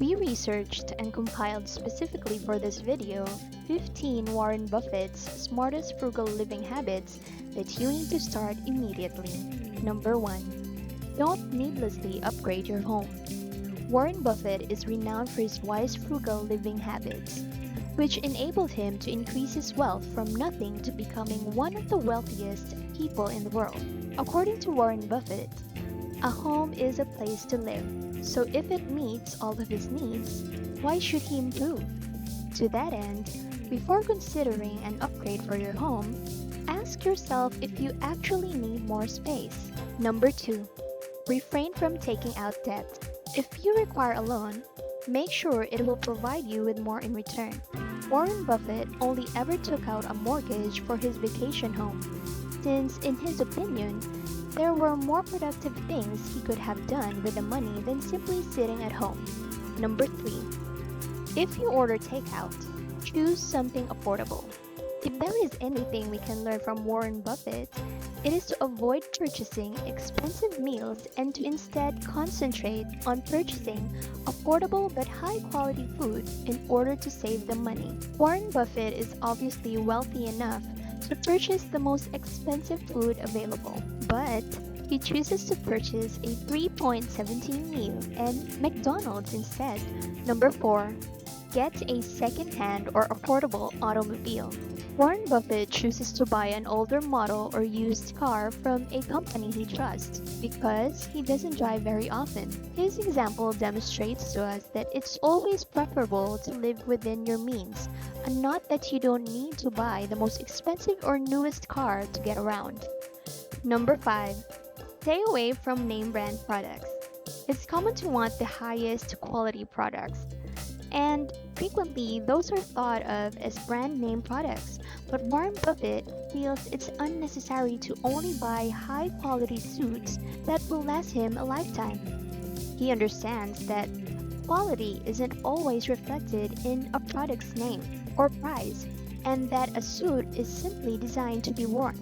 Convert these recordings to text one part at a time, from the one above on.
We researched and compiled specifically for this video 15 Warren Buffett's smartest frugal living habits that you need to start immediately. Number 1. Don't needlessly upgrade your home. Warren Buffett is renowned for his wise frugal living habits, which enabled him to increase his wealth from nothing to becoming one of the wealthiest people in the world. According to Warren Buffett, a home is a place to live, so if it meets all of his needs, why should he improve? To that end, before considering an upgrade for your home, ask yourself if you actually need more space. Number 2. Refrain from taking out debt. If you require a loan, make sure it will provide you with more in return. Warren Buffett only ever took out a mortgage for his vacation home, since in his opinion, there were more productive things he could have done with the money than simply sitting at home. Number 3. If you order takeout, choose something affordable. If there is anything we can learn from Warren Buffett, it is to avoid purchasing expensive meals and to instead concentrate on purchasing affordable but high-quality food in order to save the money. Warren Buffett is obviously wealthy enough to purchase the most expensive food available, but he chooses to purchase a 3.17 meal and McDonald's instead. Number 4. Get a second-hand or affordable automobile. Warren Buffett chooses to buy an older model or used car from a company he trusts because he doesn't drive very often. His example demonstrates to us that it's always preferable to live within your means, and not that you don't need to buy the most expensive or newest car to get around. Number 5. Stay away from name brand products. It's common to want the highest quality products, and frequently those are thought of as brand name products. But Warren Buffett feels it's unnecessary to only buy high quality suits that will last him a lifetime. He understands that quality isn't always reflected in a product's name or price, and that a suit is simply designed to be worn.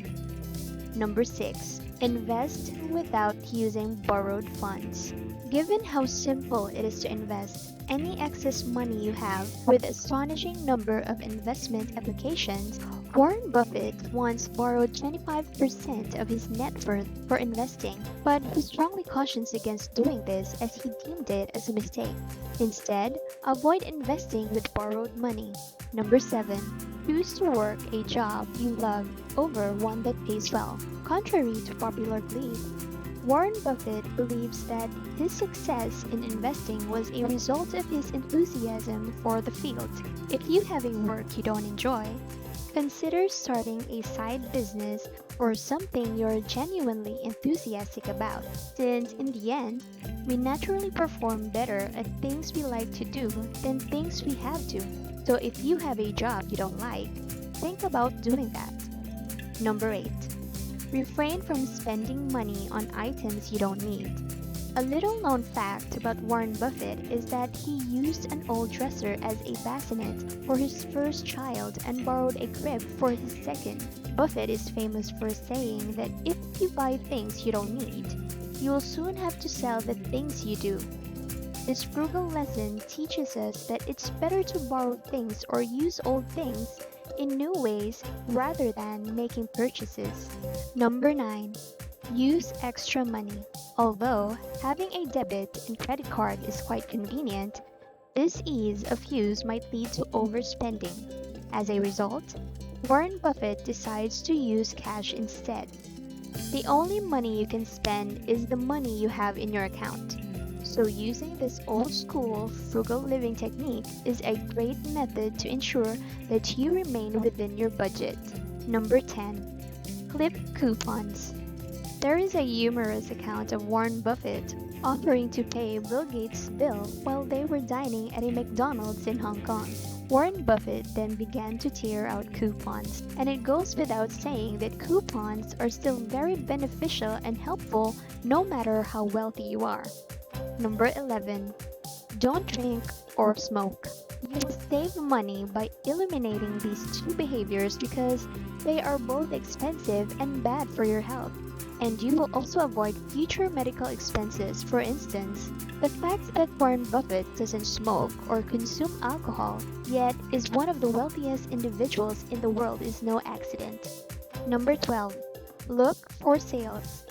Number 6. Invest without using borrowed funds. Given how simple it is to invest any excess money you have with an astonishing number of investment applications, Warren Buffett once borrowed 25% of his net worth for investing, but he strongly cautions against doing this as he deemed it as a mistake. Instead, avoid investing with borrowed money. Number 7. Choose to work a job you love over one that pays well. Contrary to popular belief, Warren Buffett believes that his success in investing was a result of his enthusiasm for the field. If you have a work you don't enjoy, consider starting a side business or something you're genuinely enthusiastic about, since in the end, we naturally perform better at things we like to do than things we have to. So if you have a job you don't like, think about doing that. Number 8. Refrain from spending money on items you don't need. A little known fact about Warren Buffett is that he used an old dresser as a bassinet for his first child and borrowed a crib for his second. Buffett is famous for saying that if you buy things you don't need, you will soon have to sell the things you do. This frugal lesson teaches us that it's better to borrow things or use old things in new ways rather than making purchases. Number 9. Use extra money. Although having a debit and credit card is quite convenient, this ease of use might lead to overspending. As a result, Warren Buffett decides to use cash instead. The only money you can spend is the money you have in your account. So using this old-school frugal living technique is a great method to ensure that you remain within your budget. Number 10. Clip coupons. There is a humorous account of Warren Buffett offering to pay Bill Gates' bill while they were dining at a McDonald's in Hong Kong. Warren Buffett then began to tear out coupons, and it goes without saying that coupons are still very beneficial and helpful no matter how wealthy you are. Number 11. Don't drink or smoke. You will save money by eliminating these two behaviors because they are both expensive and bad for your health. And you will also avoid future medical expenses. For instance, the fact that Warren Buffett doesn't smoke or consume alcohol, yet is one of the wealthiest individuals in the world is no accident. Number 12. Look for sales.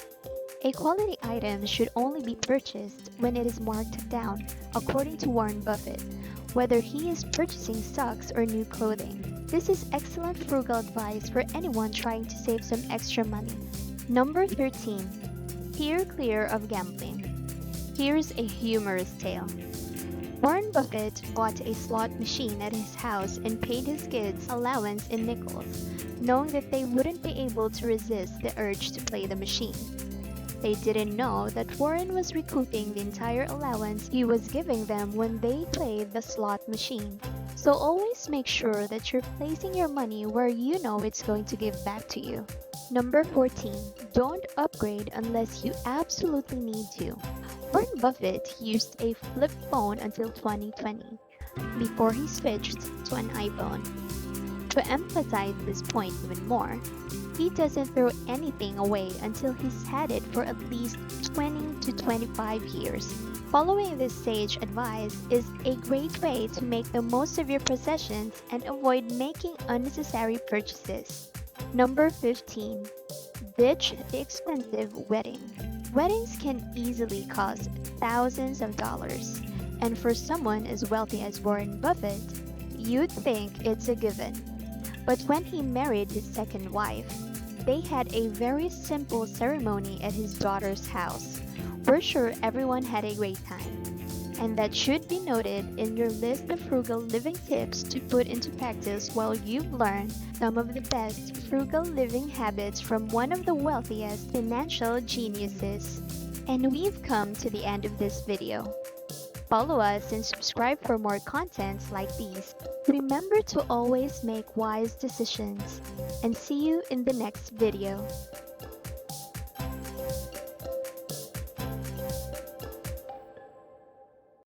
A quality item should only be purchased when it is marked down, according to Warren Buffett, whether he is purchasing stocks or new clothing. This is excellent frugal advice for anyone trying to save some extra money. Number 13. Steer clear of gambling. Here's a humorous tale. Warren Buffett bought a slot machine at his house and paid his kids allowance in nickels, knowing that they wouldn't be able to resist the urge to play the machine. They didn't know that Warren was recouping the entire allowance he was giving them when they played the slot machine. So always make sure that you're placing your money where you know it's going to give back to you. Number 14. Don't upgrade unless you absolutely need to. Warren Buffett used a flip phone until 2020, before he switched to an iPhone. To emphasize this point even more, he doesn't throw anything away until he's had it for at least 20 to 25 years. Following this sage advice is a great way to make the most of your possessions and avoid making unnecessary purchases. Number 15. Ditch the expensive wedding. Weddings can easily cost thousands of dollars, and for someone as wealthy as Warren Buffett, you'd think it's a given. But when he married his second wife, they had a very simple ceremony at his daughter's house. We're sure everyone had a great time. And that should be noted in your list of frugal living tips to put into practice while you've learned some of the best frugal living habits from one of the wealthiest financial geniuses. And we've come to the end of this video. Follow us and subscribe for more contents like these. Remember to always make wise decisions, and see you in the next video.